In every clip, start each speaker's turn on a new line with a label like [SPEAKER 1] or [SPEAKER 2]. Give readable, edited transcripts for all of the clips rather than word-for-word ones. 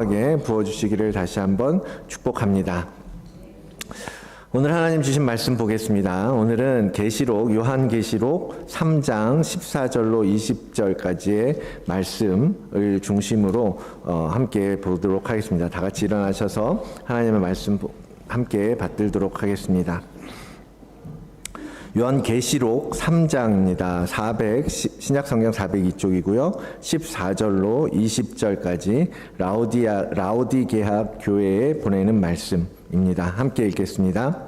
[SPEAKER 1] 부어주시기를 다시 한번 축복합니다. 오늘 하나님 주신 말씀 보겠습니다. 오늘은 계시록, 요한계시록 3장 14절로 20절까지의 말씀을 중심으로 함께 보도록 하겠습니다. 다 같이 일어나셔서 하나님의 말씀 함께 받들도록 하겠습니다. 요한계시록 3장입니다. 신약성경 402쪽이고요. 14절로 20절까지 라오디게아 교회에 보내는 말씀입니다. 함께 읽겠습니다.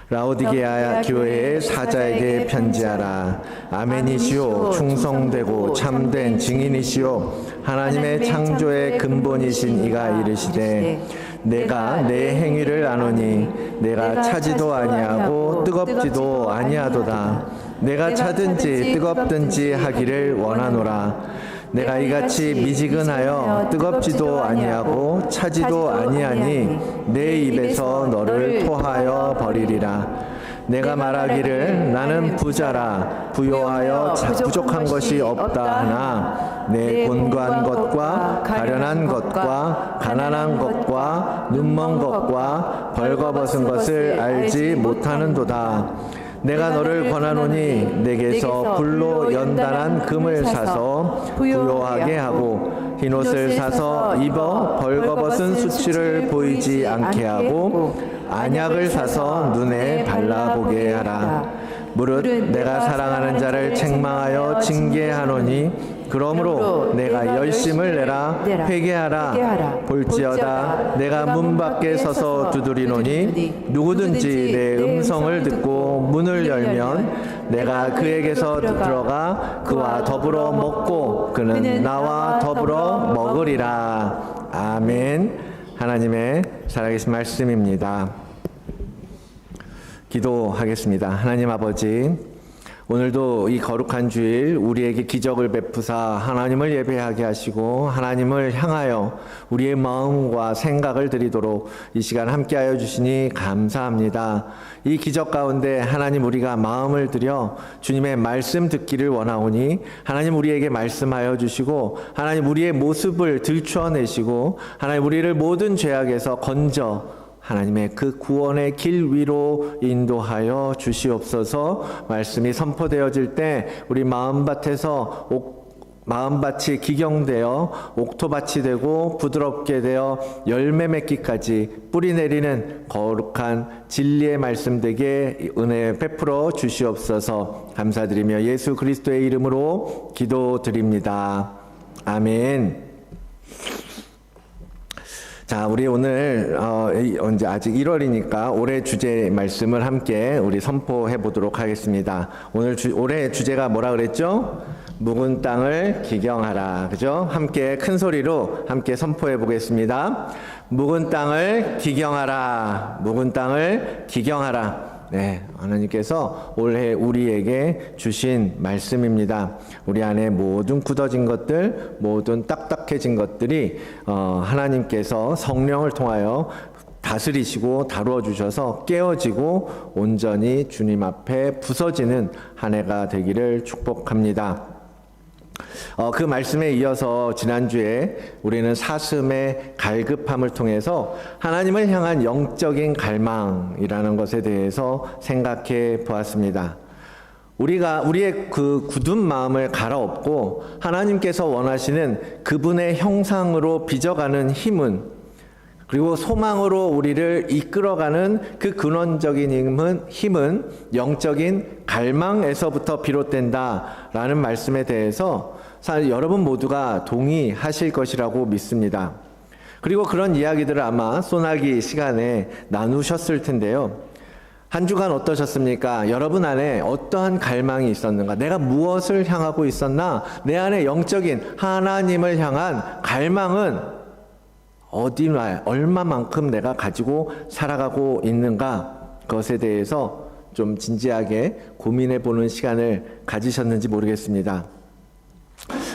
[SPEAKER 1] 라오디게아 교회의 사자에게 편지하라. 아멘이시오. 충성되고 참된 증인이시오. 하나님의 창조의 근본이신 이가 이르시되 내가 내 행위를 아노니 내가 차지도 아니하고 뜨겁지도 아니하도다. 내가 차든지 뜨겁든지 하기를 원하노라. 내가 이같이 미지근하여 뜨겁지도 아니하고 차지도 아니하니 내 입에서 너를 토하여 버리리라. 내가 말하기를 나는 부자라 부요하여 부족한 것이 없다 하나 내 곤고한 것과 가련한 것과 가난한 것과 눈먼 것과 벌거벗은 것을 알지 못하는도다. 내가 너를 권하노니 내게서 불로 연단한 금을 사서 부요하게 하고 흰옷을 사서 입어 벌거벗은 수치를 보이지 않게 하고 안약을 사서 눈에 발라보게 하라. 무릇 내가 사랑하는 자를 책망하여 징계하노니 그러므로 내가 열심을 내라. 회개하라. 볼지어다 내가 문 밖에 서서 두드리노니 누구든지 내 음성을 듣고 문을 열면 내가 그에게서 들어가 그와 더불어 먹고 그는 나와 더불어 먹으리라. 아멘. 하나님의 살아계신 말씀입니다. 기도하겠습니다. 하나님 아버지, 오늘도 이 거룩한 주일 우리에게 기적을 베푸사 하나님을 예배하게 하시고 하나님을 향하여 우리의 마음과 생각을 드리도록 이 시간 함께하여 주시니 감사합니다. 이 기적 가운데 하나님 우리가 마음을 들여 주님의 말씀 듣기를 원하오니 하나님 우리에게 말씀하여 주시고 하나님 우리의 모습을 들추어내시고 하나님 우리를 모든 죄악에서 건져 하나님의 그 구원의 길 위로 인도하여 주시옵소서. 말씀이 선포되어질 때 우리 마음밭에서 마음밭이 기경되어 옥토밭이 되고 부드럽게 되어 열매 맺기까지 뿌리 내리는 거룩한 진리의 말씀 되게 은혜 베풀어 주시옵소서. 감사드리며 예수 그리스도의 이름으로 기도드립니다. 아멘. 자, 우리 오늘 언제 아직 1월이니까 올해 주제 말씀을 함께 우리 선포해 보도록 하겠습니다. 올해 주제가 뭐라 그랬죠? 묵은 땅을 기경하라. 그죠? 함께 큰 소리로 함께 선포해 보겠습니다. 묵은 땅을 기경하라. 묵은 땅을 기경하라. 네, 하나님께서 올해 우리에게 주신 말씀입니다. 우리 안에 모든 굳어진 것들, 모든 딱딱해진 것들이 하나님께서 성령을 통하여 다스리시고 다루어 주셔서 깨어지고 온전히 주님 앞에 부서지는 한 해가 되기를 축복합니다. 그 말씀에 이어서 지난주에 우리는 사슴의 갈급함을 통해서 하나님을 향한 영적인 갈망이라는 것에 대해서 생각해 보았습니다. 우리의 그 굳은 마음을 갈아엎고 하나님께서 원하시는 그분의 형상으로 빚어가는 힘은, 그리고 소망으로 우리를 이끌어가는 그 근원적인 힘은 영적인 갈망에서부터 비롯된다라는 말씀에 대해서 여러분 모두가 동의하실 것이라고 믿습니다. 그리고 그런 이야기들을 아마 소나기 시간에 나누셨을 텐데요. 한 주간 어떠셨습니까? 여러분 안에 어떠한 갈망이 있었는가? 내가 무엇을 향하고 있었나? 내 안에 영적인 하나님을 향한 갈망은 얼마만큼 내가 가지고 살아가고 있는가? 그것에 대해서 좀 진지하게 고민해 보는 시간을 가지셨는지 모르겠습니다.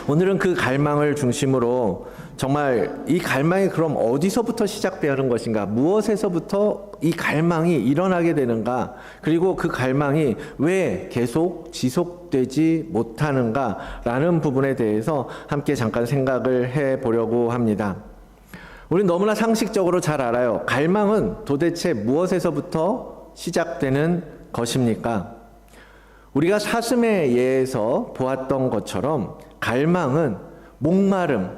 [SPEAKER 1] 오늘은 그 갈망을 중심으로 정말 이 갈망이 그럼 어디서부터 시작되는 것인가? 무엇에서부터 이 갈망이 일어나게 되는가? 그리고 그 갈망이 왜 계속 지속되지 못하는가? 라는 부분에 대해서 함께 잠깐 생각을 해 보려고 합니다. 우리는 너무나 상식적으로 잘 알아요. 갈망은 도대체 무엇에서부터 시작되는 것입니까? 우리가 사슴의 예에서 보았던 것처럼 갈망은 목마름,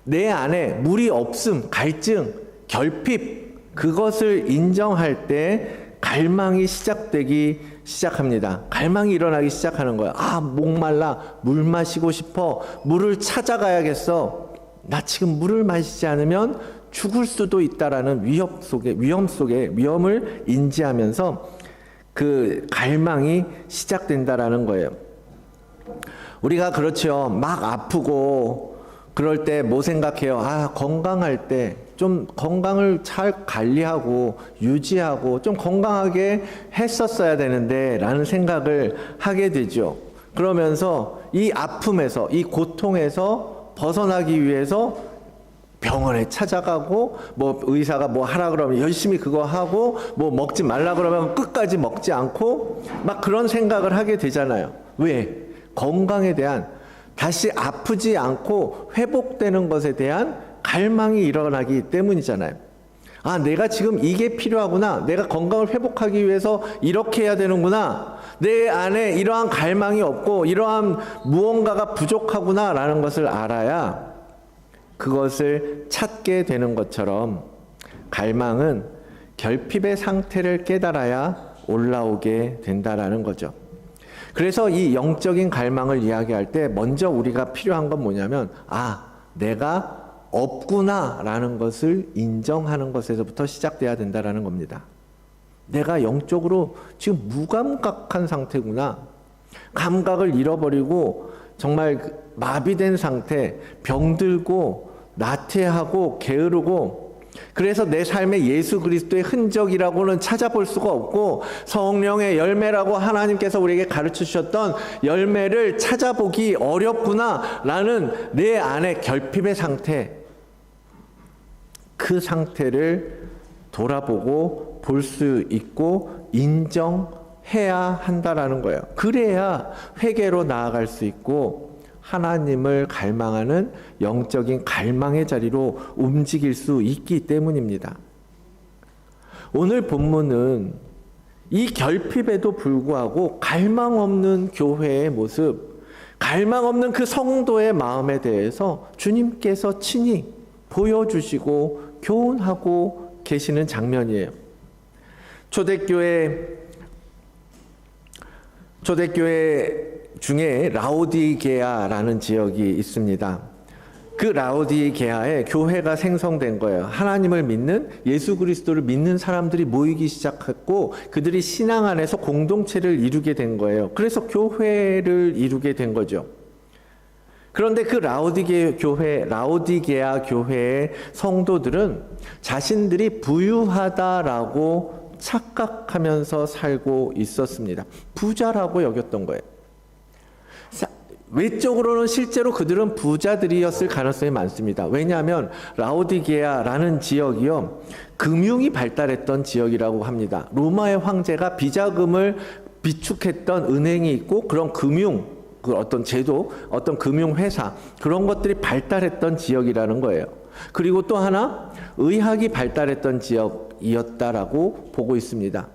[SPEAKER 1] 내 안에 물이 없음, 갈증, 결핍, 그것을 인정할 때 갈망이 시작합니다. 갈망이 일어나기 시작하는 거예요. 아, 목말라, 물 마시고 싶어. 물을 찾아가야겠어. 나 지금 물을 마시지 않으면 죽을 수도 있다라는 위험을 인지하면서 그 갈망이 시작된다라는 거예요. 우리가 그렇죠. 막 아프고 그럴 때 뭐 생각해요? 아, 건강할 때 좀 건강을 잘 관리하고 유지하고 좀 건강하게 했었어야 되는데 라는 생각을 하게 되죠. 그러면서 이 아픔에서, 이 고통에서 벗어나기 위해서 병원에 찾아가고, 뭐 의사가 뭐 하라 그러면 열심히 그거 하고, 뭐 먹지 말라 그러면 끝까지 먹지 않고 막 그런 생각을 하게 되잖아요. 왜? 건강에 대한, 다시 아프지 않고 회복되는 것에 대한 갈망이 일어나기 때문이잖아요. 아, 내가 지금 이게 필요하구나. 내가 건강을 회복하기 위해서 이렇게 해야 되는구나. 내 안에 이러한 갈망이 없고 이러한 무언가가 부족하구나 라는 것을 알아야 그것을 찾게 되는 것처럼 갈망은 결핍의 상태를 깨달아야 올라오게 된다라는 거죠. 그래서 이 영적인 갈망을 이야기할 때 먼저 우리가 필요한 건 뭐냐면, 아, 내가 없구나라는 것을 인정하는 것에서부터 시작돼야 된다라는 겁니다. 내가 영적으로 지금 무감각한 상태구나. 감각을 잃어버리고 정말 마비된 상태, 병들고 나태하고 게으르고, 그래서 내 삶에 예수 그리스도의 흔적이라고는 찾아볼 수가 없고 성령의 열매라고 하나님께서 우리에게 가르쳐 주셨던 열매를 찾아보기 어렵구나라는 내 안의 결핍의 상태, 그 상태를 돌아보고 볼 수 있고 인정해야 한다라는 거예요. 그래야 회개로 나아갈 수 있고 하나님을 갈망하는 영적인 갈망의 자리로 움직일 수 있기 때문입니다. 오늘 본문은 이 결핍에도 불구하고 갈망 없는 교회의 모습, 갈망 없는 그 성도의 마음에 대해서 주님께서 친히 보여주시고 교훈하고 계시는 장면이에요. 초대교회 중에 라오디게아라는 지역이 있습니다. 그 라오디게아에 교회가 생성된 거예요. 하나님을 믿는, 예수 그리스도를 믿는 사람들이 모이기 시작했고 그들이 신앙 안에서 공동체를 이루게 된 거예요. 그래서 교회를 이루게 된 거죠. 그런데 그 라오디게아 교회의 성도들은 자신들이 부유하다라고 착각하면서 살고 있었습니다. 부자라고 여겼던 거예요. 외적으로는 실제로 그들은 부자들이었을 가능성이 많습니다. 왜냐하면 라오디게아라는 지역이요, 금융이 발달했던 지역이라고 합니다. 로마의 황제가 비자금을 비축했던 은행이 있고 그런 금융, 그 어떤 제도, 어떤 금융회사, 그런 것들이 발달했던 지역이라는 거예요. 그리고 또 하나, 의학이 발달했던 지역이었다라고 보고 있습니다.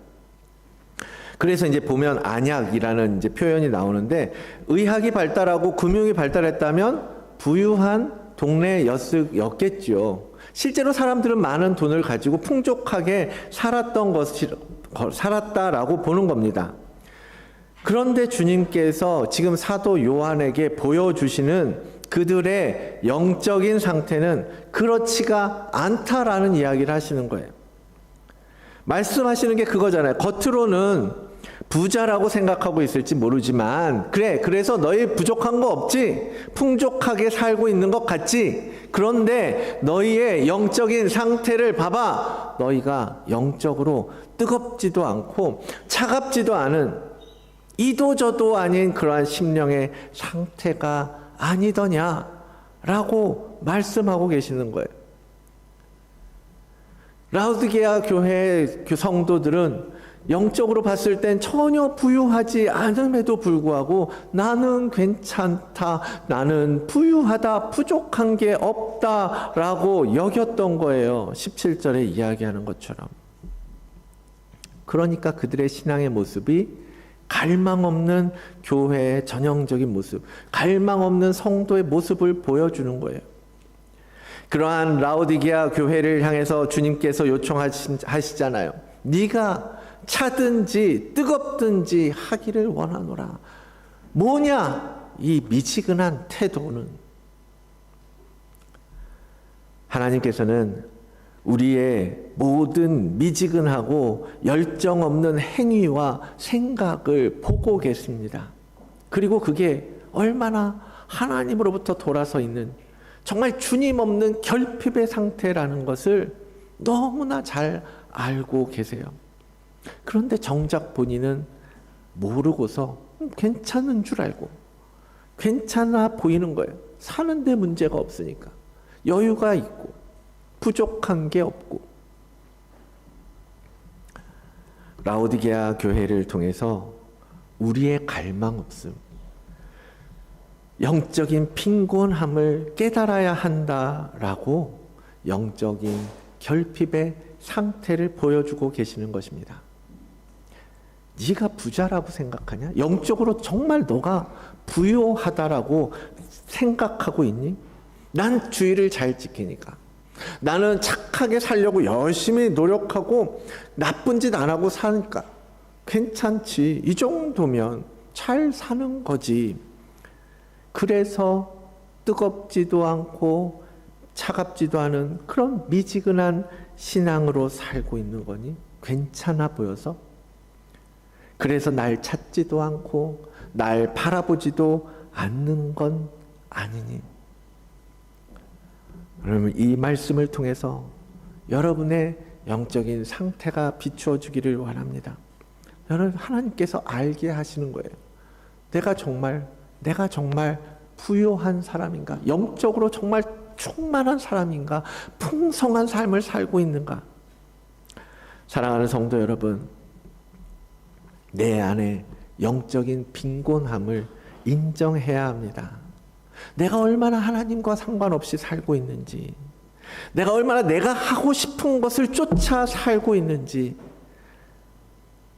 [SPEAKER 1] 그래서 이제 보면 안약이라는 이제 표현이 나오는데, 의학이 발달하고 금융이 발달했다면 부유한 동네였겠죠. 실제로 사람들은 많은 돈을 가지고 풍족하게 살았다라고 보는 겁니다. 그런데 주님께서 지금 사도 요한에게 보여주시는 그들의 영적인 상태는 그렇지가 않다라는 이야기를 하시는 거예요. 말씀하시는 게 그거잖아요. 겉으로는 부자라고 생각하고 있을지 모르지만, 그래서 너희 부족한 거 없지? 풍족하게 살고 있는 것 같지? 그런데 너희의 영적인 상태를 봐봐. 너희가 영적으로 뜨겁지도 않고 차갑지도 않은, 이도저도 아닌 그러한 심령의 상태가 아니더냐라고 말씀하고 계시는 거예요. 라오디게아 교회의 성도들은 영적으로 봤을 땐 전혀 부유하지 않음에도 불구하고 나는 괜찮다, 나는 부유하다, 부족한 게 없다라고 여겼던 거예요. 17절에 이야기하는 것처럼. 그러니까 그들의 신앙의 모습이 갈망 없는 교회의 전형적인 모습, 갈망 없는 성도의 모습을 보여주는 거예요. 그러한 라오디게아 교회를 향해서 주님께서 요청하시잖아요. 네가 차든지 뜨겁든지 하기를 원하노라. 뭐냐? 이 미지근한 태도는. 하나님께서는 우리의 모든 미지근하고 열정 없는 행위와 생각을 보고 계십니다. 그리고 그게 얼마나 하나님으로부터 돌아서 있는 정말 주님 없는 결핍의 상태라는 것을 너무나 잘 알고 계세요. 그런데 정작 본인은 모르고서 괜찮은 줄 알고 괜찮아 보이는 거예요. 사는데 문제가 없으니까. 여유가 있고 부족한 게 없고. 라오디게아 교회를 통해서 우리의 갈망 없음, 영적인 빈곤함을 깨달아야 한다라고 영적인 결핍의 상태를 보여주고 계시는 것입니다. 네가 부자라고 생각하냐? 영적으로 정말 너가 부유하다라고 생각하고 있니? 난 주의를 잘 지키니까. 나는 착하게 살려고 열심히 노력하고 나쁜 짓 안 하고 사니까 괜찮지. 이 정도면 잘 사는 거지. 그래서 뜨겁지도 않고 차갑지도 않은 그런 미지근한 신앙으로 살고 있는 거니? 괜찮아 보여서? 그래서 날 찾지도 않고 날 바라보지도 않는 건 아니니? 그러면 이 말씀을 통해서 여러분의 영적인 상태가 비추어주기를 원합니다. 여러분, 하나님께서 알게 하시는 거예요. 내가 정말 부유한 사람인가? 영적으로 정말 충만한 사람인가? 풍성한 삶을 살고 있는가? 사랑하는 성도 여러분, 내 안에 영적인 빈곤함을 인정해야 합니다. 내가 얼마나 하나님과 상관없이 살고 있는지, 내가 얼마나 내가 하고 싶은 것을 쫓아 살고 있는지,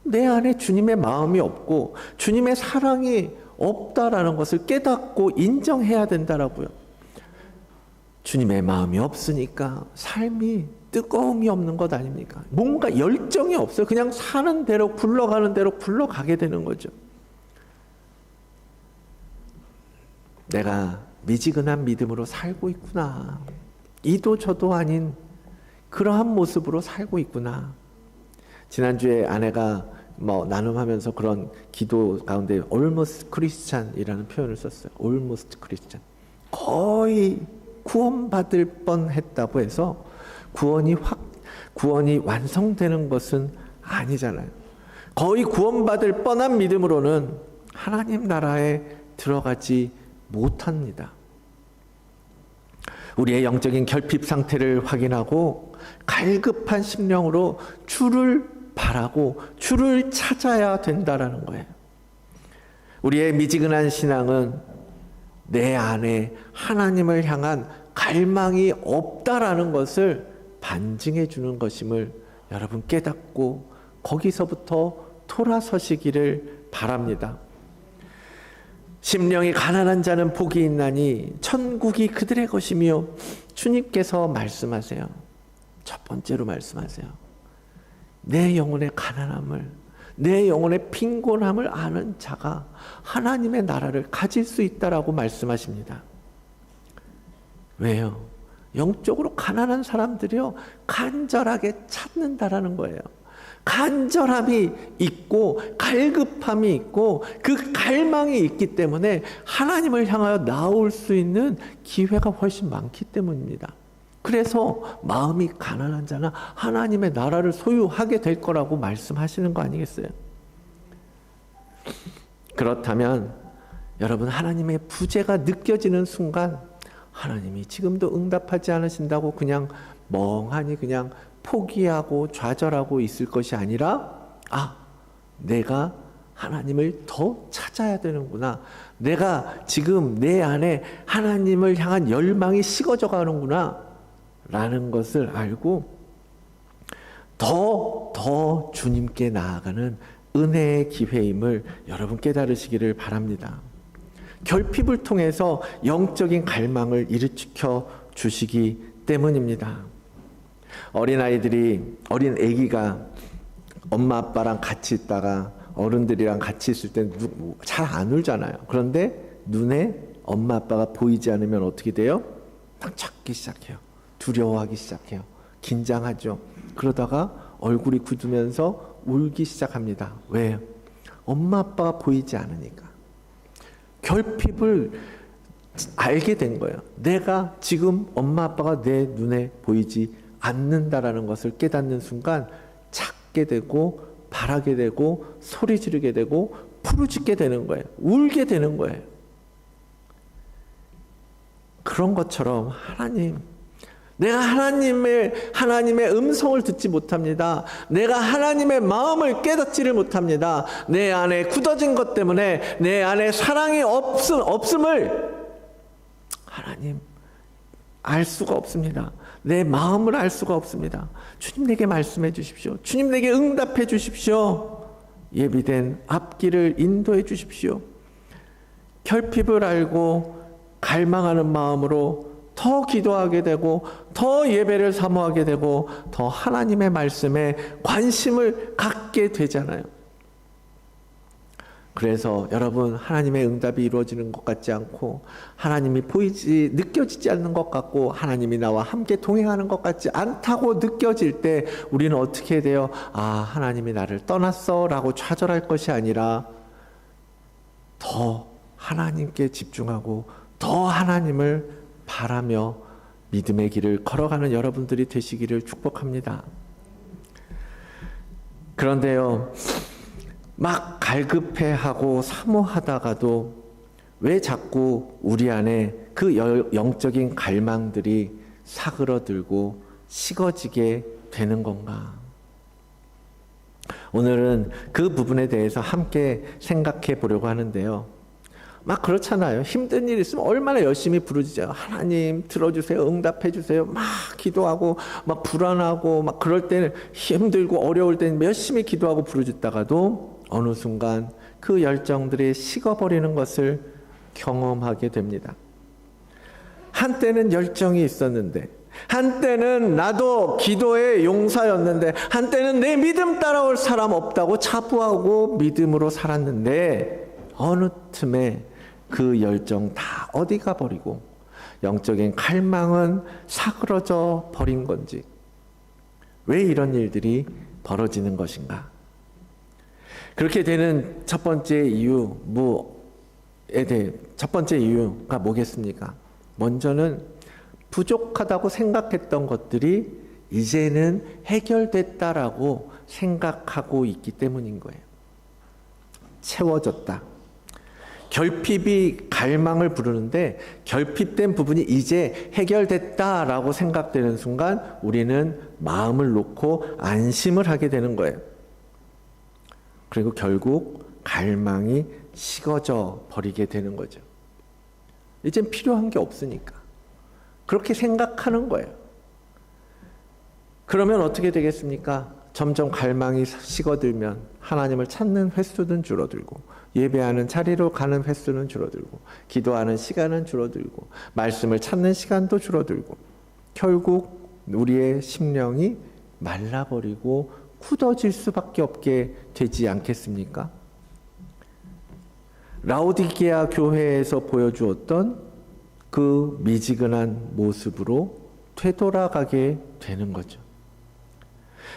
[SPEAKER 1] 내 안에 주님의 마음이 없고 주님의 사랑이 없다라는 것을 깨닫고 인정해야 된다라고요. 주님의 마음이 없으니까 삶이 뜨거움이 없는 것 아닙니까? 뭔가 열정이 없어요. 그냥 사는 대로 굴러가는 대로 굴러가게 되는 거죠. 내가 미지근한 믿음으로 살고 있구나. 이도 저도 아닌 그러한 모습으로 살고 있구나. 지난주에 아내가 나눔하면서 그런 기도 가운데 almost Christian이라는 표현을 썼어요. almost Christian. 거의 구원받을 뻔했다고 해서 구원이 완성되는 것은 아니잖아요. 거의 구원받을 뻔한 믿음으로는 하나님 나라에 들어가지 못합니다. 우리의 영적인 결핍 상태를 확인하고 갈급한 심령으로 주를 바라고 주를 찾아야 된다라는 거예요. 우리의 미지근한 신앙은 내 안에 하나님을 향한 갈망이 없다라는 것을 반증해 주는 것임을 여러분 깨닫고 거기서부터 돌아서시기를 바랍니다. 심령이 가난한 자는 복이 있나니 천국이 그들의 것이며, 주님께서 말씀하세요. 첫 번째로 말씀하세요. 내 영혼의 가난함을, 내 영혼의 빈곤함을 아는 자가 하나님의 나라를 가질 수 있다라고 말씀하십니다. 왜요? 영적으로 가난한 사람들이요, 간절하게 찾는다라는 거예요. 간절함이 있고 갈급함이 있고 그 갈망이 있기 때문에 하나님을 향하여 나올 수 있는 기회가 훨씬 많기 때문입니다. 그래서 마음이 가난한 자는 하나님의 나라를 소유하게 될 거라고 말씀하시는 거 아니겠어요? 그렇다면 여러분, 하나님의 부재가 느껴지는 순간 하나님이 지금도 응답하지 않으신다고 그냥 멍하니 그냥 포기하고 좌절하고 있을 것이 아니라, 내가 하나님을 더 찾아야 되는구나. 내가 지금 내 안에 하나님을 향한 열망이 식어져 가는구나 라는 것을 알고 더 주님께 나아가는 은혜의 기회임을 여러분 깨달으시기를 바랍니다. 결핍을 통해서 영적인 갈망을 일으켜 주시기 때문입니다. 어린 아기가 엄마 아빠랑 같이 있다가 어른들이랑 같이 있을 때 잘 안 울잖아요. 그런데 눈에 엄마 아빠가 보이지 않으면 어떻게 돼요? 딱 찾기 시작해요. 두려워하기 시작해요. 긴장하죠. 그러다가 얼굴이 굳으면서 울기 시작합니다. 왜요? 엄마 아빠가 보이지 않으니까. 결핍을 알게 된 거예요. 내가 지금 엄마 아빠가 내 눈에 보이지 않는다라는 것을 깨닫는 순간 찾게 되고 바라게 되고 소리 지르게 되고 부르짖게 되는 거예요. 울게 되는 거예요. 그런 것처럼 내가 하나님의 음성을 듣지 못합니다. 내가 하나님의 마음을 깨닫지를 못합니다. 내 안에 굳어진 것 때문에 내 안에 사랑이 없음을 하나님 알 수가 없습니다. 내 마음을 알 수가 없습니다. 주님 내게 말씀해 주십시오. 주님 내게 응답해 주십시오. 예비된 앞길을 인도해 주십시오. 결핍을 알고 갈망하는 마음으로 더 기도하게 되고 더 예배를 사모하게 되고 더 하나님의 말씀에 관심을 갖게 되잖아요. 그래서 여러분 하나님의 응답이 이루어지는 것 같지 않고 하나님이 느껴지지 않는 것 같고 하나님이 나와 함께 동행하는 것 같지 않다고 느껴질 때 우리는 어떻게 돼요? 하나님이 나를 떠났어 라고 좌절할 것이 아니라 더 하나님께 집중하고 더 하나님을 바라며 믿음의 길을 걸어가는 여러분들이 되시기를 축복합니다. 그런데요, 막 갈급해하고 사모하다가도 왜 자꾸 우리 안에 그 영적인 갈망들이 사그러들고 식어지게 되는 건가? 오늘은 그 부분에 대해서 함께 생각해 보려고 하는데요. 막 그렇잖아요. 힘든 일 있으면 얼마나 열심히 부르짖어요. 하나님 들어주세요. 응답해 주세요. 막 기도하고 막 불안하고 막 그럴 때는 힘들고 어려울 때는 열심히 기도하고 부르짖다가도 어느 순간 그 열정들이 식어버리는 것을 경험하게 됩니다. 한때는 열정이 있었는데, 한때는 나도 기도의 용사였는데, 한때는 내 믿음 따라올 사람 없다고 자부하고 믿음으로 살았는데 어느 틈에 그 열정 다 어디 가버리고 영적인 갈망은 사그러져 버린 건지, 왜 이런 일들이 벌어지는 것인가? 그렇게 되는 첫 번째 이유가 뭐겠습니까? 먼저는 부족하다고 생각했던 것들이 이제는 해결됐다라고 생각하고 있기 때문인 거예요. 채워졌다. 결핍이 갈망을 부르는데 결핍된 부분이 이제 해결됐다라고 생각되는 순간 우리는 마음을 놓고 안심을 하게 되는 거예요. 그리고 결국 갈망이 식어져 버리게 되는 거죠. 이젠 필요한 게 없으니까. 그렇게 생각하는 거예요. 그러면 어떻게 되겠습니까? 점점 갈망이 식어들면 하나님을 찾는 횟수는 줄어들고 예배하는 자리로 가는 횟수는 줄어들고 기도하는 시간은 줄어들고 말씀을 찾는 시간도 줄어들고 결국 우리의 심령이 말라버리고 굳어질 수밖에 없게 되지 않겠습니까? 라오디게아 교회에서 보여주었던 그 미지근한 모습으로 되돌아가게 되는 거죠.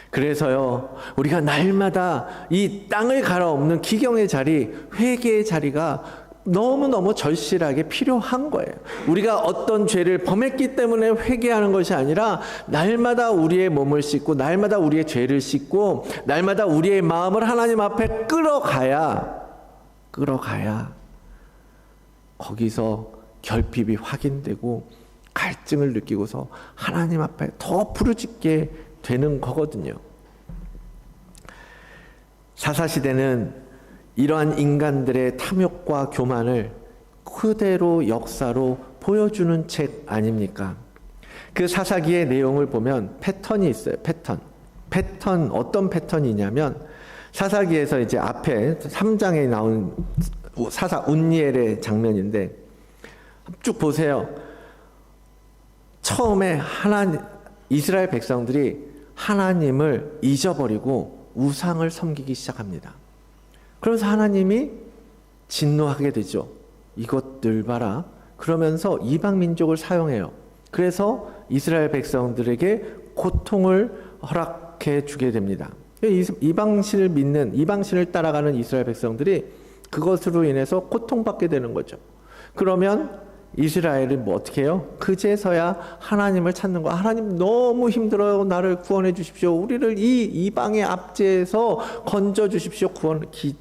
[SPEAKER 1] 그래서요, 우리가 날마다 이 땅을 갈아엎는 기경의 자리, 회개의 자리가 너무너무 절실하게 필요한 거예요. 우리가 어떤 죄를 범했기 때문에 회개하는 것이 아니라 날마다 우리의 몸을 씻고 날마다 우리의 죄를 씻고 날마다 우리의 마음을 하나님 앞에 끌어가야 거기서 결핍이 확인되고 갈증을 느끼고서 하나님 앞에 더 부르짖게 되는 거거든요. 사사시대는 이러한 인간들의 탐욕과 교만을 그대로 역사로 보여주는 책 아닙니까? 그 사사기의 내용을 보면 패턴이 있어요. 패턴 어떤 패턴이냐면 사사기에서 이제 앞에 3장에 나온 사사 운니엘의 장면인데 쭉 보세요. 처음에 이스라엘 백성들이 하나님을 잊어버리고 우상을 섬기기 시작합니다. 그러면서 하나님이 진노하게 되죠. 이것들 봐라. 그러면서 이방 민족을 사용해요. 그래서 이스라엘 백성들에게 고통을 허락해 주게 됩니다. 이방신을 믿는, 이방신을 따라가는 이스라엘 백성들이 그것으로 인해서 고통받게 되는 거죠. 그러면 이스라엘이 뭐 어떻게 해요? 그제서야 하나님을 찾는 거. 하나님 너무 힘들어요. 나를 구원해 주십시오. 우리를 이 이방의 압제에서 건져 주십시오.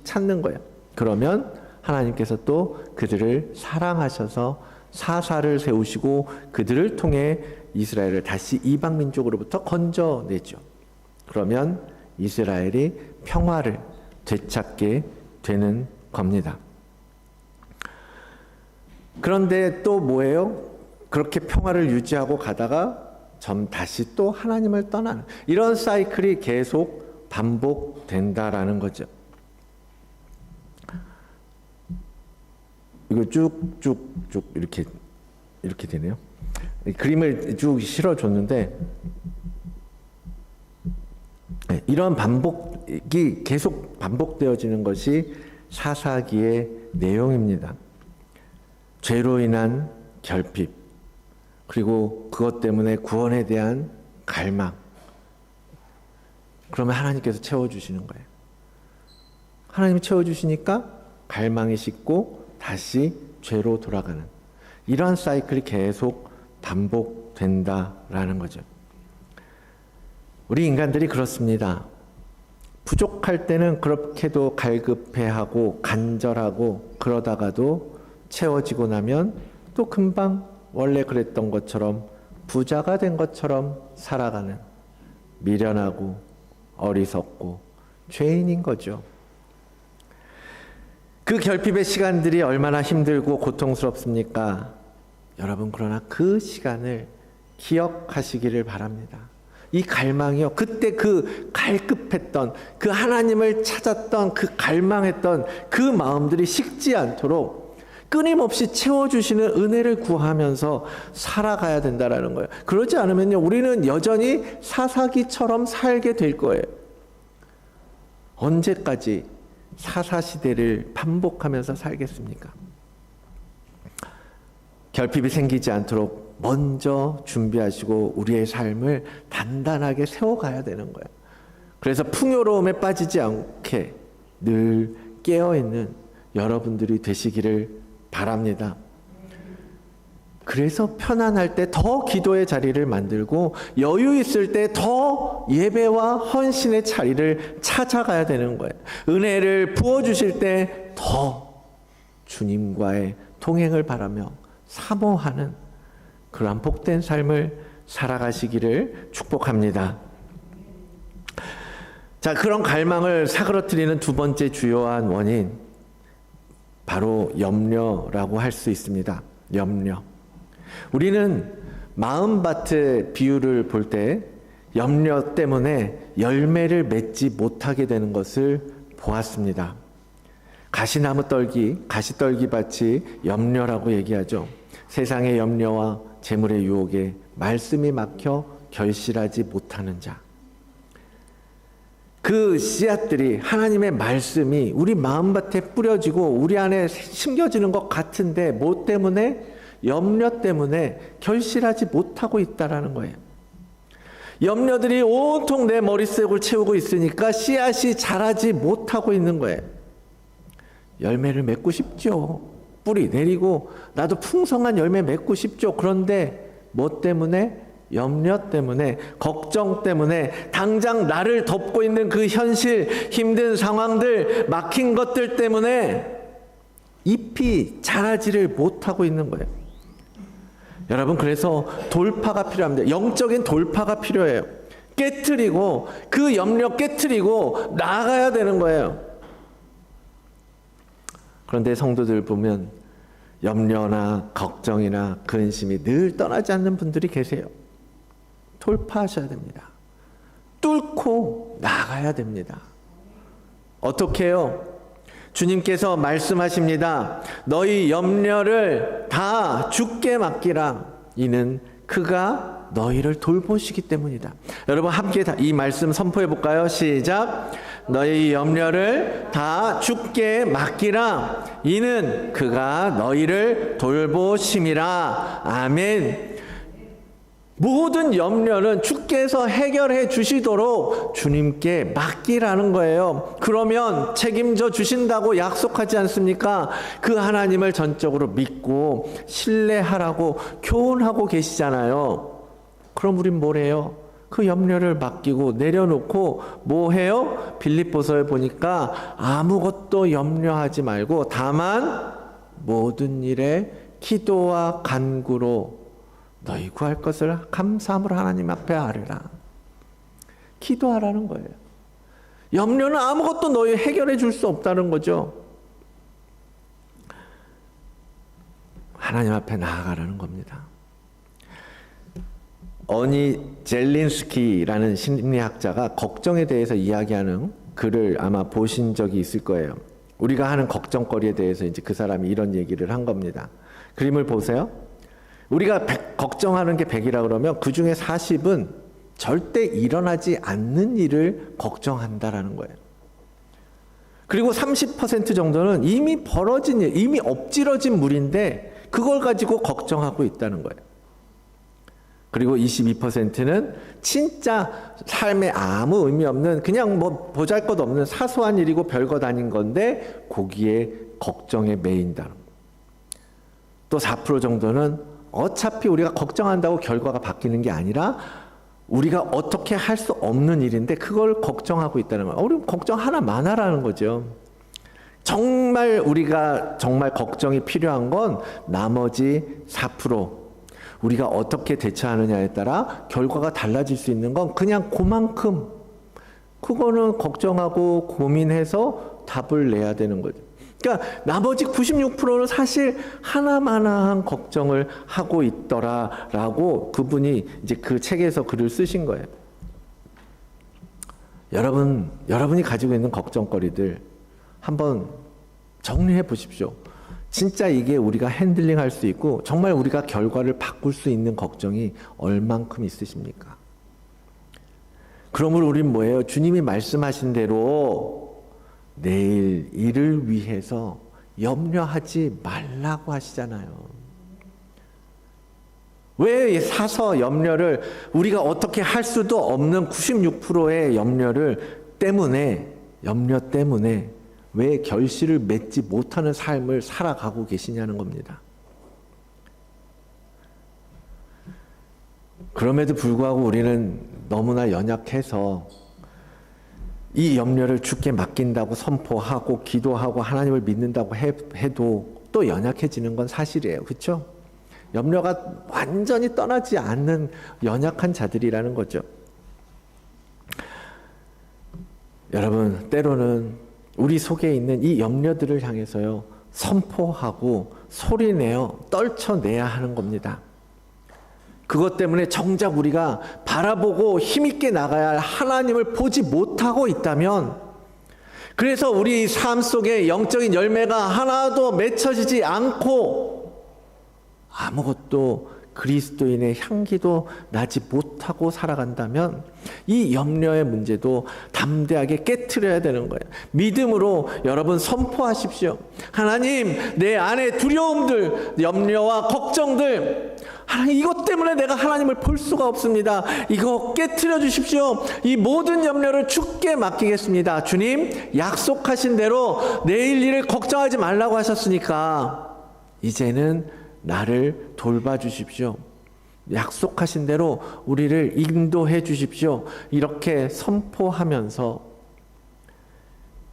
[SPEAKER 1] 찾는 거예요. 그러면 하나님께서 또 그들을 사랑하셔서 사사를 세우시고 그들을 통해 이스라엘을 다시 이방 민족으로부터 건져내죠. 그러면 이스라엘이 평화를 되찾게 되는 겁니다. 그런데 또 뭐예요? 그렇게 평화를 유지하고 가다가 다시 또 하나님을 떠나는 이런 사이클이 계속 반복된다라는 거죠. 이거 쭉쭉쭉 이렇게 되네요. 그림을 쭉 실어줬는데 이런 반복이 계속 반복되어지는 것이 사사기의 내용입니다. 죄로 인한 결핍, 그리고 그것 때문에 구원에 대한 갈망. 그러면 하나님께서 채워주시는 거예요. 하나님이 채워주시니까 갈망이 식고 다시 죄로 돌아가는 이러한 사이클이 계속 반복된다라는 거죠. 우리 인간들이 그렇습니다. 부족할 때는 그렇게도 갈급해하고 간절하고 그러다가도 채워지고 나면 또 금방 원래 그랬던 것처럼 부자가 된 것처럼 살아가는 미련하고 어리석고 죄인인 거죠. 그 결핍의 시간들이 얼마나 힘들고 고통스럽습니까? 여러분, 그러나 그 시간을 기억하시기를 바랍니다. 이 갈망이요. 그때 그 갈급했던, 그 하나님을 찾았던, 그 갈망했던 그 마음들이 식지 않도록 끊임없이 채워주시는 은혜를 구하면서 살아가야 된다라는 거예요. 그러지 않으면요, 우리는 여전히 사사기처럼 살게 될 거예요. 언제까지 사사시대를 반복하면서 살겠습니까? 결핍이 생기지 않도록 먼저 준비하시고 우리의 삶을 단단하게 세워가야 되는 거예요. 그래서 풍요로움에 빠지지 않게 늘 깨어있는 여러분들이 되시기를 바랍니다. 그래서 편안할 때 더 기도의 자리를 만들고 여유 있을 때 더 예배와 헌신의 자리를 찾아가야 되는 거예요. 은혜를 부어주실 때 더 주님과의 동행을 바라며 사모하는 그러한 복된 삶을 살아가시기를 축복합니다. 자, 그런 갈망을 사그러뜨리는 두 번째 주요한 원인, 바로 염려라고 할 수 있습니다. 염려. 우리는 마음밭의 비유를 볼 때 염려 때문에 열매를 맺지 못하게 되는 것을 보았습니다. 가시나무 떨기, 가시떨기 밭이 염려라고 얘기하죠. 세상의 염려와 재물의 유혹에 말씀이 막혀 결실하지 못하는 자. 그 씨앗들이, 하나님의 말씀이 우리 마음밭에 뿌려지고 우리 안에 심겨지는 것 같은데 뭐 때문에? 염려 때문에 결실하지 못하고 있다라는 거예요. 염려들이 온통 내 머릿속을 채우고 있으니까 씨앗이 자라지 못하고 있는 거예요. 열매를 맺고 싶죠. 뿌리 내리고 나도 풍성한 열매 맺고 싶죠. 그런데 뭐 때문에? 염려 때문에, 걱정 때문에, 당장 나를 덮고 있는 그 현실, 힘든 상황들, 막힌 것들 때문에 잎이 자라지를 못하고 있는 거예요. 여러분, 그래서 돌파가 필요합니다. 영적인 돌파가 필요해요. 깨트리고 그 염려 깨트리고 나아가야 되는 거예요. 그런데 성도들 보면 염려나 걱정이나 근심이 늘 떠나지 않는 분들이 계세요. 돌파하셔야 됩니다. 뚫고 나가야 됩니다. 어떻게 해요? 주님께서 말씀하십니다. 너희 염려를 다 주께 맡기라. 이는 그가 너희를 돌보시기 때문이다. 여러분 함께 이 말씀 선포해 볼까요? 시작. 너희 염려를 다 주께 맡기라. 이는 그가 너희를 돌보심이라. 아멘. 모든 염려는 주께서 해결해 주시도록 주님께 맡기라는 거예요. 그러면 책임져 주신다고 약속하지 않습니까? 그 하나님을 전적으로 믿고 신뢰하라고 교훈하고 계시잖아요. 그럼 우린 뭘 해요? 그 염려를 맡기고 내려놓고 뭐 해요? 빌립보서에 보니까 아무것도 염려하지 말고 다만 모든 일에 기도와 간구로 너희 구할 것을 감사함으로 하나님 앞에 아뢰라. 기도하라는 거예요. 염려는 아무것도 너희 해결해 줄 수 없다는 거죠. 하나님 앞에 나아가라는 겁니다. 어니 젤린스키라는 심리학자가 걱정에 대해서 이야기하는 글을 아마 보신 적이 있을 거예요. 우리가 하는 걱정거리에 대해서 이제 그 사람이 이런 얘기를 한 겁니다. 그림을 보세요. 우리가 걱정하는 게 100이라 그러면 그 중에 40은 절대 일어나지 않는 일을 걱정한다라는 거예요. 그리고 30% 정도는 이미 벌어진 일, 이미 엎질러진 물인데 그걸 가지고 걱정하고 있다는 거예요. 그리고 22%는 진짜 삶에 아무 의미 없는 그냥 뭐 보잘것없는 사소한 일이고 별것 아닌 건데 거기에 걱정에 매인다. 또 4% 정도는 어차피 우리가 걱정한다고 결과가 바뀌는 게 아니라 우리가 어떻게 할 수 없는 일인데 그걸 걱정하고 있다는 거예요. 우리 걱정 하나만 하라는 거죠. 정말 우리가 정말 걱정이 필요한 건 나머지 4%. 우리가 어떻게 대처하느냐에 따라 결과가 달라질 수 있는 건 그냥 그만큼. 그거는 걱정하고 고민해서 답을 내야 되는 거죠. 그러니까 나머지 96%는 사실 하나마나한 걱정을 하고 있더라라고 그분이 이제 그 책에서 글을 쓰신 거예요. 여러분이 가지고 있는 걱정거리들 한번 정리해 보십시오. 진짜 이게 우리가 핸들링 할 수 있고 정말 우리가 결과를 바꿀 수 있는 걱정이 얼만큼 있으십니까? 그러므로 우린 뭐예요? 주님이 말씀하신 대로 내일 일을 위해서 염려하지 말라고 하시잖아요. 왜 사서 염려를 우리가 어떻게 할 수도 없는 96%의 염려 때문에 왜 결실을 맺지 못하는 삶을 살아가고 계시냐는 겁니다. 그럼에도 불구하고 우리는 너무나 연약해서 이 염려를 주께 맡긴다고 선포하고 기도하고 하나님을 믿는다고 해도 또 연약해지는 건 사실이에요. 그렇죠? 염려가 완전히 떠나지 않는 연약한 자들이라는 거죠. 여러분, 때로는 우리 속에 있는 이 염려들을 향해서요, 선포하고 소리내어 떨쳐내야 하는 겁니다. 그것 때문에 정작 우리가 바라보고 힘있게 나가야 할 하나님을 보지 못하고 있다면, 그래서 우리 삶 속에 영적인 열매가 하나도 맺혀지지 않고 아무것도 그리스도인의 향기도 나지 못하고 살아간다면 이 염려의 문제도 담대하게 깨트려야 되는 거예요. 믿음으로 여러분 선포하십시오. 하나님, 내 안에 두려움들, 염려와 걱정들, 하나님, 이것 때문에 내가 하나님을 볼 수가 없습니다. 이거 깨트려 주십시오. 이 모든 염려를 주께 맡기겠습니다. 주님, 약속하신 대로 내일 일을 걱정하지 말라고 하셨으니까 이제는 나를 돌봐주십시오. 약속하신 대로 우리를 인도해 주십시오. 이렇게 선포하면서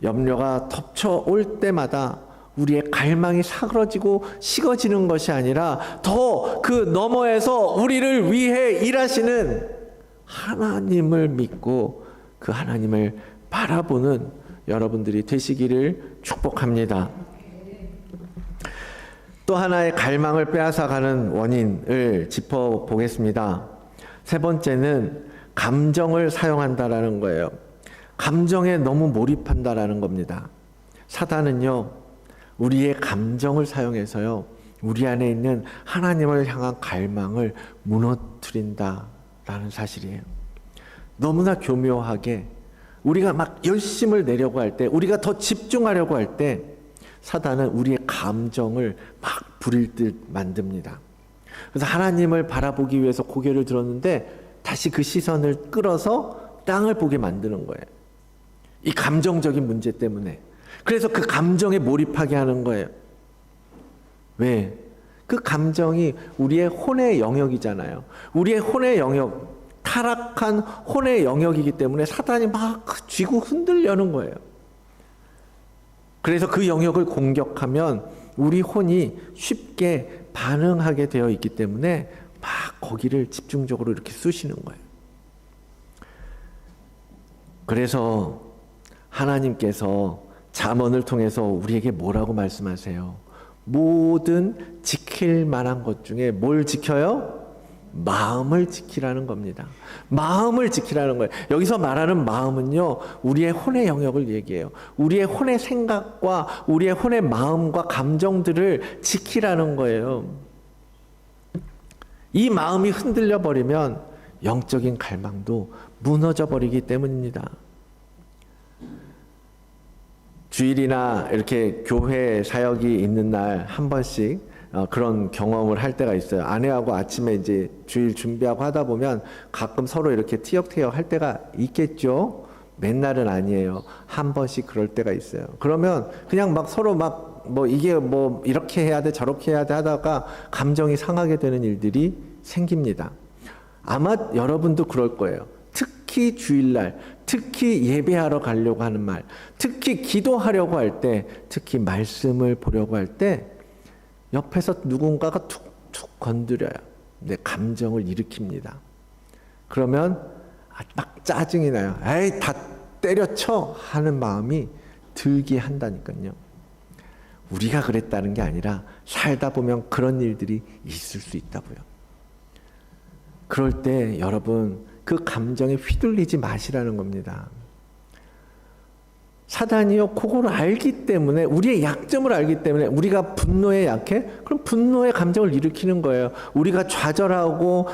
[SPEAKER 1] 염려가 덮쳐올 때마다 우리의 갈망이 사그러지고 식어지는 것이 아니라 더 그 너머에서 우리를 위해 일하시는 하나님을 믿고 그 하나님을 바라보는 여러분들이 되시기를 축복합니다. 또 하나의 갈망을 빼앗아가는 원인을 짚어보겠습니다. 세 번째는 감정을 사용한다라는 거예요. 감정에 너무 몰입한다라는 겁니다. 사단은요, 우리의 감정을 사용해서요, 우리 안에 있는 하나님을 향한 갈망을 무너뜨린다라는 사실이에요. 너무나 교묘하게 우리가 막 열심을 내려고 할 때, 우리가 더 집중하려고 할 때 사단은 우리의 감정을 막 부릴 듯 만듭니다. 그래서 하나님을 바라보기 위해서 고개를 들었는데 다시 그 시선을 끌어서 땅을 보게 만드는 거예요. 이 감정적인 문제 때문에. 그래서 그 감정에 몰입하게 하는 거예요. 왜? 그 감정이 우리의 혼의 영역이잖아요. 우리의 혼의 영역, 타락한 혼의 영역이기 때문에 사단이 막 쥐고 흔들려는 거예요. 그래서 그 영역을 공격하면 우리 혼이 쉽게 반응하게 되어 있기 때문에 막 거기를 집중적으로 이렇게 쑤시는 거예요. 그래서 하나님께서 잠언을 통해서 우리에게 뭐라고 말씀하세요? 모든 지킬 만한 것 중에 뭘 지켜요? 마음을 지키라는 겁니다. 마음을 지키라는 거예요. 여기서 말하는 마음은요, 우리의 혼의 영역을 얘기해요. 우리의 혼의 생각과 우리의 혼의 마음과 감정들을 지키라는 거예요. 이 마음이 흔들려 버리면 영적인 갈망도 무너져 버리기 때문입니다. 주일이나 이렇게 교회 사역이 있는 날 한 번씩 그런 경험을 할 때가 있어요. 아내하고 아침에 이제 주일 준비하고 하다 보면 가끔 서로 이렇게 티격태격 할 때가 있겠죠. 맨날은 아니에요. 한 번씩 그럴 때가 있어요. 그러면 그냥 막 서로 막 뭐 이게 뭐 이렇게 해야 돼 저렇게 해야 돼 하다가 감정이 상하게 되는 일들이 생깁니다. 아마 여러분도 그럴 거예요. 특히 주일날, 특히 예배하러 가려고 하는 말, 특히 기도하려고 할 때, 특히 말씀을 보려고 할 때 옆에서 누군가가 툭툭 건드려요. 내 감정을 일으킵니다. 그러면 막 짜증이 나요. 에이, 다 때려쳐 하는 마음이 들게 한다니까요. 우리가 그랬다는 게 아니라 살다 보면 그런 일들이 있을 수 있다고요. 그럴 때 여러분 그 감정에 휘둘리지 마시라는 겁니다. 사단이요, 그거를 알기 때문에, 우리의 약점을 알기 때문에, 우리가 분노에 약해? 그럼 분노의 감정을 일으키는 거예요. 우리가 좌절하고,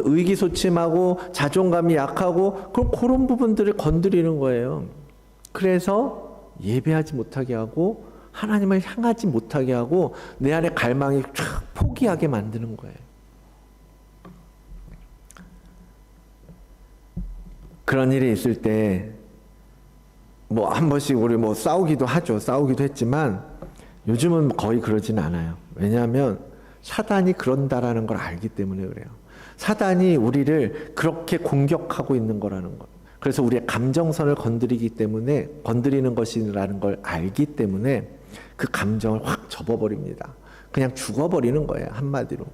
[SPEAKER 1] 의기소침하고, 자존감이 약하고, 그럼 그런 부분들을 건드리는 거예요. 그래서 예배하지 못하게 하고, 하나님을 향하지 못하게 하고, 내 안에 갈망이 쫙 포기하게 만드는 거예요. 그런 일이 있을 때, 뭐 한 번씩 우리 뭐 싸우기도 하죠. 싸우기도 했지만 요즘은 거의 그러진 않아요. 왜냐하면 사단이 그런다라는 걸 알기 때문에 그래요. 사단이 우리를 그렇게 공격하고 있는 거라는 거. 그래서 우리의 감정선을 건드리는 것이라는 걸 알기 때문에 그 감정을 확 접어버립니다. 그냥 죽어버리는 거예요. 한마디로.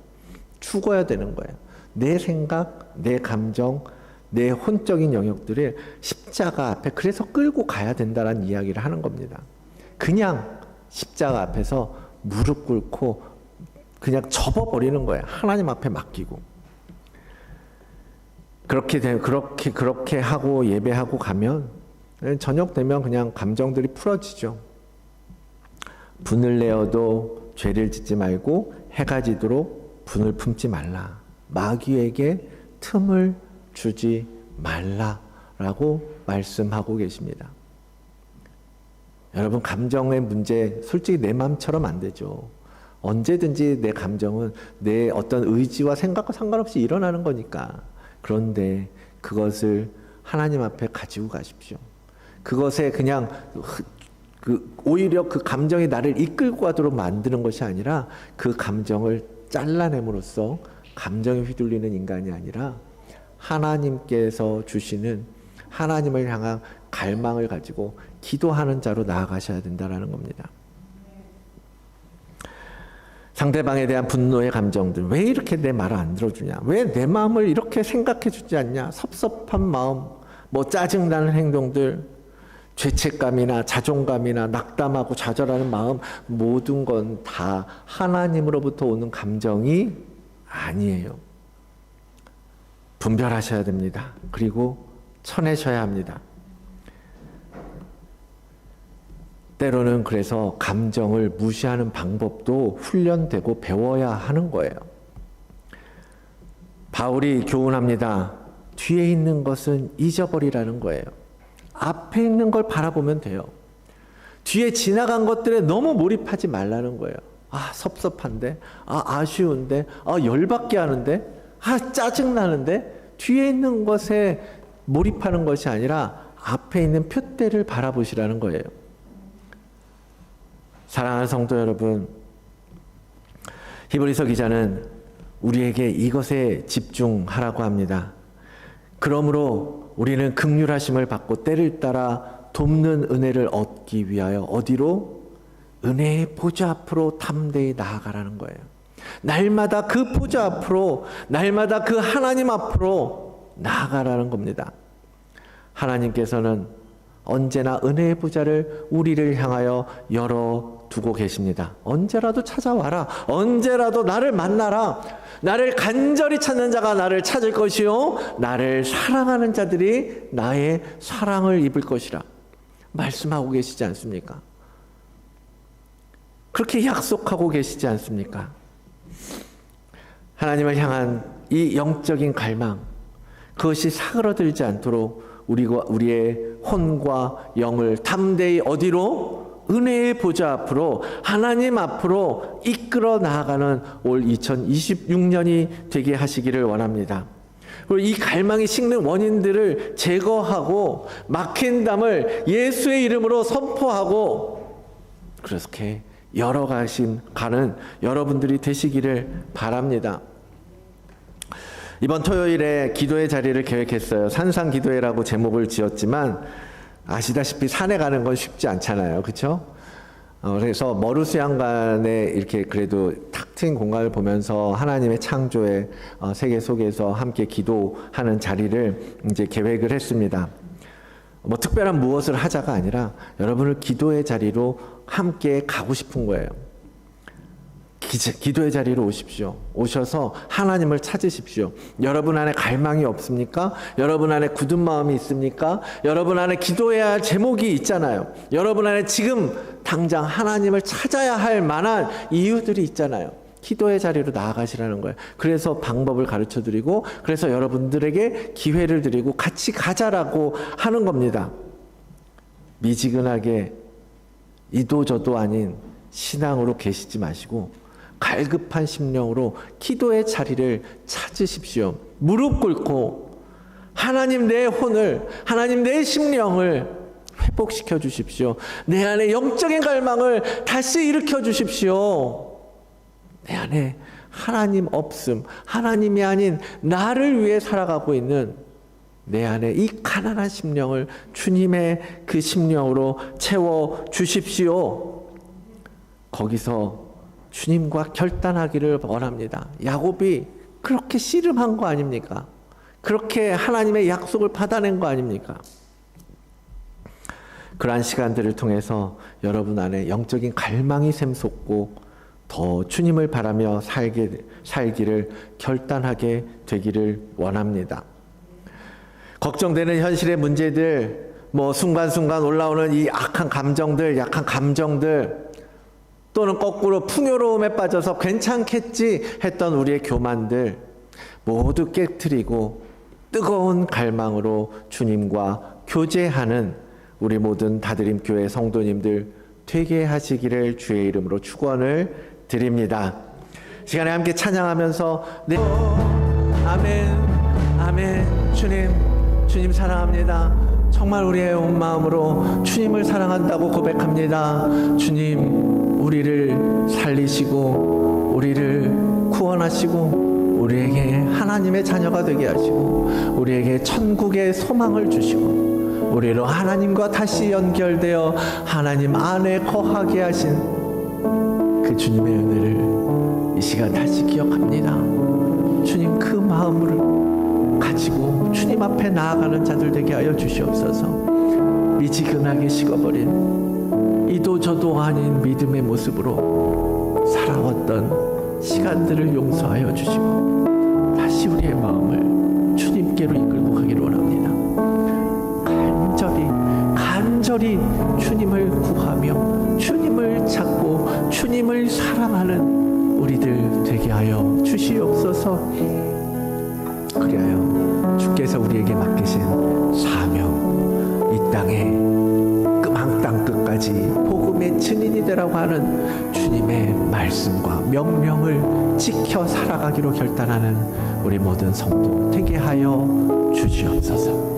[SPEAKER 1] 죽어야 되는 거예요. 내 생각, 내 감정, 내 혼적인 영역들을 십자가 앞에 그래서 끌고 가야 된다는 이야기를 하는 겁니다. 그냥 십자가 앞에서 무릎 꿇고 그냥 접어버리는 거예요. 하나님 앞에 맡기고. 그렇게 하고 예배하고 가면 저녁 되면 그냥 감정들이 풀어지죠. 분을 내어도 죄를 짓지 말고 해가 지도록 분을 품지 말라. 마귀에게 틈을 주지 말라라고 말씀하고 계십니다. 여러분, 감정의 문제 솔직히 내 마음처럼 안 되죠. 언제든지 내 감정은 내 어떤 의지와 생각과 상관없이 일어나는 거니까. 그런데 그것을 하나님 앞에 가지고 가십시오. 그것에 그냥 오히려 그 감정이 나를 이끌고 가도록 만드는 것이 아니라 그 감정을 잘라냄으로써 감정에 휘둘리는 인간이 아니라 하나님께서 주시는 하나님을 향한 갈망을 가지고 기도하는 자로 나아가셔야 된다는 겁니다. 상대방에 대한 분노의 감정들, 왜 이렇게 내 말을 안 들어주냐, 왜 내 마음을 이렇게 생각해 주지 않냐, 섭섭한 마음, 뭐 짜증나는 행동들, 죄책감이나 자존감이나 낙담하고 좌절하는 마음, 모든 건 다 하나님으로부터 오는 감정이 아니에요. 분별하셔야 됩니다. 그리고 쳐내셔야 합니다. 때로는 그래서 감정을 무시하는 방법도 훈련되고 배워야 하는 거예요. 바울이 교훈합니다. 뒤에 있는 것은 잊어버리라는 거예요. 앞에 있는 걸 바라보면 돼요. 뒤에 지나간 것들에 너무 몰입하지 말라는 거예요. 아, 섭섭한데, 아, 아쉬운데, 아, 열받게 하는데, 아, 짜증나는데, 뒤에 있는 것에 몰입하는 것이 아니라 앞에 있는 표대를 바라보시라는 거예요. 사랑하는 성도 여러분, 히브리서 기자는 우리에게 이것에 집중하라고 합니다. 그러므로 우리는 긍휼하심을 받고 때를 따라 돕는 은혜를 얻기 위하여 어디로? 은혜의 보좌 앞으로 담대히 나아가라는 거예요. 날마다 그 보좌 앞으로, 날마다 그 하나님 앞으로 나아가라는 겁니다. 하나님께서는 언제나 은혜의 보좌를 우리를 향하여 열어두고 계십니다. 언제라도 찾아와라. 언제라도 나를 만나라. 나를 간절히 찾는 자가 나를 찾을 것이요, 나를 사랑하는 자들이 나의 사랑을 입을 것이라 말씀하고 계시지 않습니까? 그렇게 약속하고 계시지 않습니까? 하나님을 향한 이 영적인 갈망, 그것이 사그러들지 않도록 우리의 혼과 영을 담대히 어디로? 은혜의 보좌 앞으로, 하나님 앞으로 이끌어 나아가는 올 2026년이 되게 하시기를 원합니다. 그리고 이 갈망이 식는 원인들을 제거하고 막힌 담을 예수의 이름으로 선포하고 그렇게 가는 여러분들이 되시기를 바랍니다. 이번 토요일에 기도의 자리를 계획했어요. 산상 기도회라고 제목을 지었지만 아시다시피 산에 가는 건 쉽지 않잖아요. 그렇죠? 그래서 머루수양관에 이렇게 그래도 탁 트인 공간을 보면서 하나님의 창조의 세계 속에서 함께 기도하는 자리를 이제 계획을 했습니다. 뭐 특별한 무엇을 하자가 아니라 여러분을 기도의 자리로 함께 가고 싶은 거예요. 기도의 자리로 오십시오. 오셔서 하나님을 찾으십시오. 여러분 안에 갈망이 없습니까? 여러분 안에 굳은 마음이 있습니까? 여러분 안에 기도해야 할 제목이 있잖아요. 여러분 안에 지금 당장 하나님을 찾아야 할 만한 이유들이 있잖아요. 기도의 자리로 나아가시라는 거예요. 그래서 방법을 가르쳐 드리고, 그래서 여러분들에게 기회를 드리고 같이 가자라고 하는 겁니다. 미지근하게 이도저도 아닌 신앙으로 계시지 마시고 갈급한 심령으로 기도의 자리를 찾으십시오. 무릎 꿇고 하나님 내 혼을, 하나님 내 심령을 회복시켜 주십시오. 내 안에 영적인 갈망을 다시 일으켜 주십시오. 내 안에 하나님 없음, 하나님이 아닌 나를 위해 살아가고 있는 내 안에 이 가난한 심령을 주님의 그 심령으로 채워 주십시오. 거기서 주님과 결단하기를 원합니다. 야곱이 그렇게 씨름한 거 아닙니까? 그렇게 하나님의 약속을 받아낸 거 아닙니까? 그러한 시간들을 통해서 여러분 안에 영적인 갈망이 샘솟고 더 주님을 바라며 살기를 결단하게 되기를 원합니다. 걱정되는 현실의 문제들, 뭐 순간순간 올라오는 이 악한 감정들, 약한 감정들, 또는 거꾸로 풍요로움에 빠져서 괜찮겠지 했던 우리의 교만들 모두 깨트리고 뜨거운 갈망으로 주님과 교제하는 우리 모든 다드림 교회 성도님들 되게 하시기를 주의 이름으로 축원을 드립니다. 시간에 함께 찬양하면서 네. 아멘, 아멘. 주님 사랑합니다. 정말 우리의 온 마음으로 주님을 사랑한다고 고백합니다. 주님, 우리를 살리시고 우리를 구원하시고 우리에게 하나님의 자녀가 되게 하시고 우리에게 천국의 소망을 주시고 우리로 하나님과 다시 연결되어 하나님 안에 거하게 하신 그 주님의 은혜를 이 시간 다시 기억합니다. 주님 그 마음을 가지고 주님 앞에 나아가는 자들 되게 하여 주시옵소서. 미지근하게 식어버린 이도 저도 아닌 믿음의 모습으로 살아왔던 시간들을 용서하여 주시고 다시 우리의 마음을 주님께로 이끌고 가기를 원합니다. 간절히 주님을 구하며 주님을 찾고 주님을 사랑하는 우리들 되게 하여 주시옵소서. 그리하여 주께서 우리에게 맡기신 사명, 이 땅에 끄망 땅 끝까지 복음의 증인이 되라고 하는 주님의 말씀과 명령을 지켜 살아가기로 결단하는 우리 모든 성도 되게 하여 주시옵소서.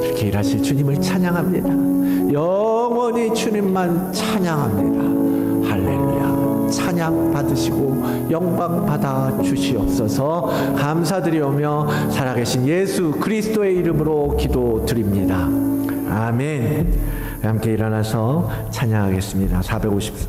[SPEAKER 1] 이렇게 일하실 주님을 찬양합니다. 영원히 주님만 찬양합니다. 할렐루야. 찬양 받으시고 영광 받아 주시옵소서. 감사드리오며 살아계신 예수 그리스도의 이름으로 기도드립니다. 아멘. 함께 일어나서 찬양하겠습니다. 450